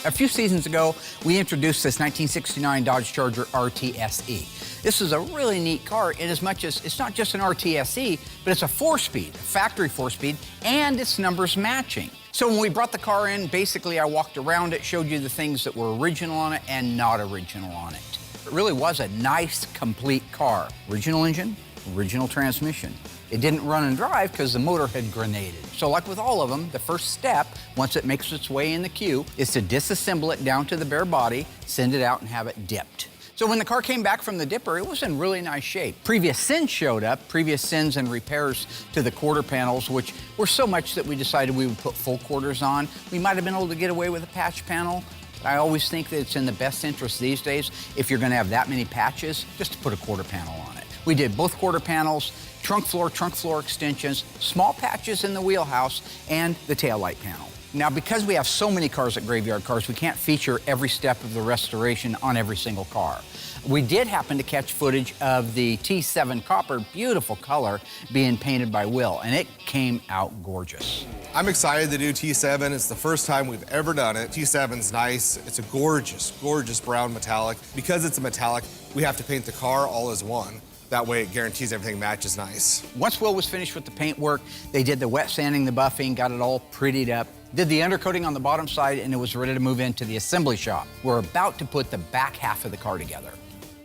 A few seasons ago, we introduced this 1969 Dodge Charger RTSE. This is a really neat car in as much as it's not just an RTSE, but it's a 4-speed, factory 4-speed, and its numbers matching. So when we brought the car in, basically I walked around it, showed you the things that were original on it and not original on it. It really was a nice, complete car. Original engine, original transmission. It didn't run and drive because the motor had grenaded. So like with all of them, the first step, once it makes its way in the queue, is to disassemble it down to the bare body, send it out and have it dipped. So when the car came back from the dipper, it was in really nice shape. Previous sins showed up, previous sins and repairs to the quarter panels, which were so much that we decided we would put full quarters on. We might have been able to get away with a patch panel. I always think that it's in the best interest these days, if you're gonna have that many patches, just to put a quarter panel on it. We did both quarter panels, trunk floor extensions, small patches in the wheelhouse, and the taillight panel. Now, because we have so many cars at Graveyard Carz, we can't feature every step of the restoration on every single car. We did happen to catch footage of the T7 Copper, beautiful color, being painted by Will, and it came out gorgeous. I'm excited to do T7. It's the first time we've ever done it. T7's nice. It's a gorgeous, gorgeous brown metallic. Because it's a metallic, we have to paint the car all as one. That way it guarantees everything matches nice. Once Will was finished with the paint work, they did the wet sanding, the buffing, got it all prettied up, did the undercoating on the bottom side, and it was ready to move into the assembly shop. We're about to put the back half of the car together.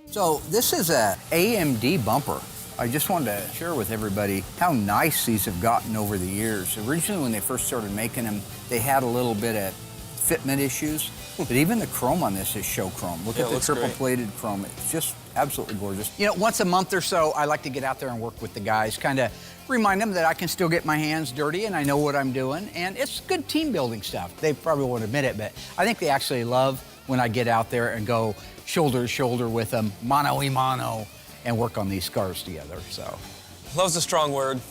So this is a AMD bumper. I just wanted to share with everybody how nice these have gotten over the years. Originally, when they first started making them, they had a little bit of fitment issues, but even the chrome on this is show chrome. Look at the triple-plated chrome. It's just absolutely gorgeous. You know, once a month or so, I like to get out there and work with the guys, kind of remind them that I can still get my hands dirty and I know what I'm doing, and it's good team-building stuff. They probably won't admit it, but I think they actually love when I get out there and go shoulder to shoulder with them, mano-a-mano, and work on these cars together, so. Love's a strong word.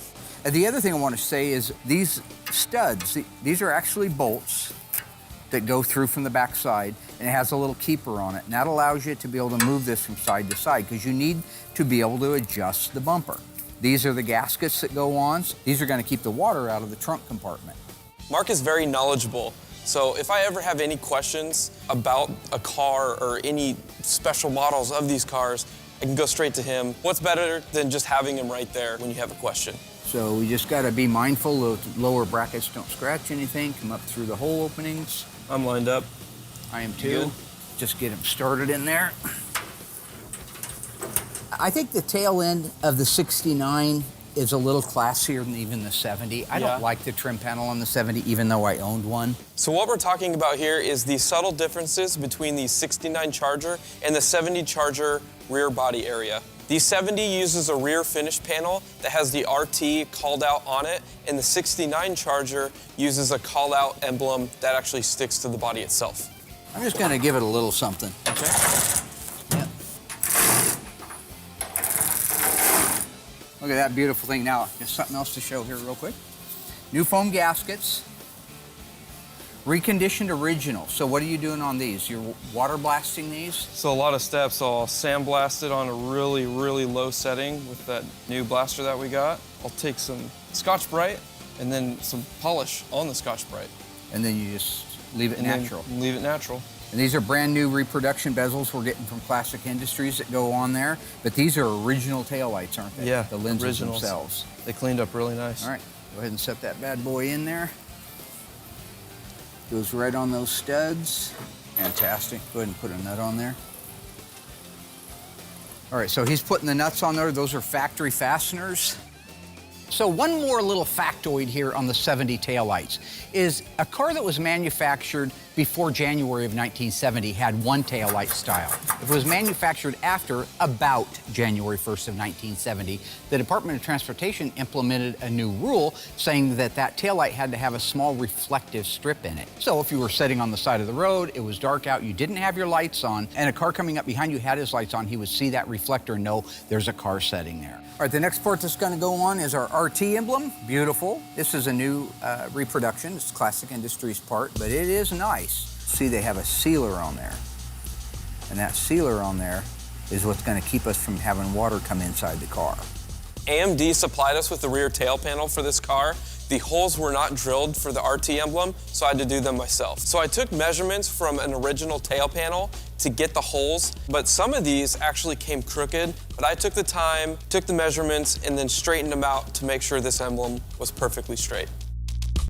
And the other thing I want to say is these studs, these are actually bolts that go through from the back side, and it has a little keeper on it, and that allows you to be able to move this from side to side, because you need to be able to adjust the bumper. These are the gaskets that go on. These are going to keep the water out of the trunk compartment. Mark is very knowledgeable, so if I ever have any questions about a car or any special models of these cars, I can go straight to him. What's better than just having him right there when you have a question? So we just got to be mindful that the lower brackets don't scratch anything, come up through the hole openings. I'm lined up. I am too. Good. Just get them started in there. I think the tail end of the 69 is a little classier than even the 70. I don't like the trim panel on the 70, even though I owned one. So what we're talking about here is the subtle differences between the 69 Charger and the 70 Charger rear body area. The 70 uses a rear finish panel that has the RT called out on it, and the 69 Charger uses a call out emblem that actually sticks to the body itself. I'm just gonna give it a little something. Okay. Yep. Look at that beautiful thing. Now, there's something else to show here real quick. New foam gaskets. Reconditioned original. So what are you doing on these? You're water blasting these? So a lot of steps. So I'll sandblast it on a really, really low setting with that new blaster that we got. I'll take some Scotch-Brite and then some polish on the Scotch-Brite. And then you just leave it natural. Leave it natural. And these are brand new reproduction bezels we're getting from Classic Industries that go on there. But these are original taillights, aren't they? Yeah, the lenses originals themselves. They cleaned up really nice. All right, go ahead and set that bad boy in there. Goes right on those studs. Fantastic. Go ahead and put a nut on there. All right, so he's putting the nuts on there. Those are factory fasteners. So one more little factoid here on the 70 taillights is a car that was manufactured before January of 1970 had one taillight style. If it was manufactured after about January 1st of 1970, the Department of Transportation implemented a new rule saying that that taillight had to have a small reflective strip in it. So if you were sitting on the side of the road, it was dark out, you didn't have your lights on, and a car coming up behind you had his lights on, he would see that reflector and know there's a car sitting there. All right, the next part that's going to go on is our RT emblem. Beautiful. This is a new reproduction. It's Classic Industries part, but it is nice. See, they have a sealer on there. And that sealer on there is what's going to keep us from having water come inside the car. AMD supplied us with the rear tail panel for this car The holes were not drilled for the RT emblem, so I had to do them myself. So I took measurements from an original tail panel to get the holes, but some of these actually came crooked, but I took the time, took the measurements, and then straightened them out to make sure this emblem was perfectly straight.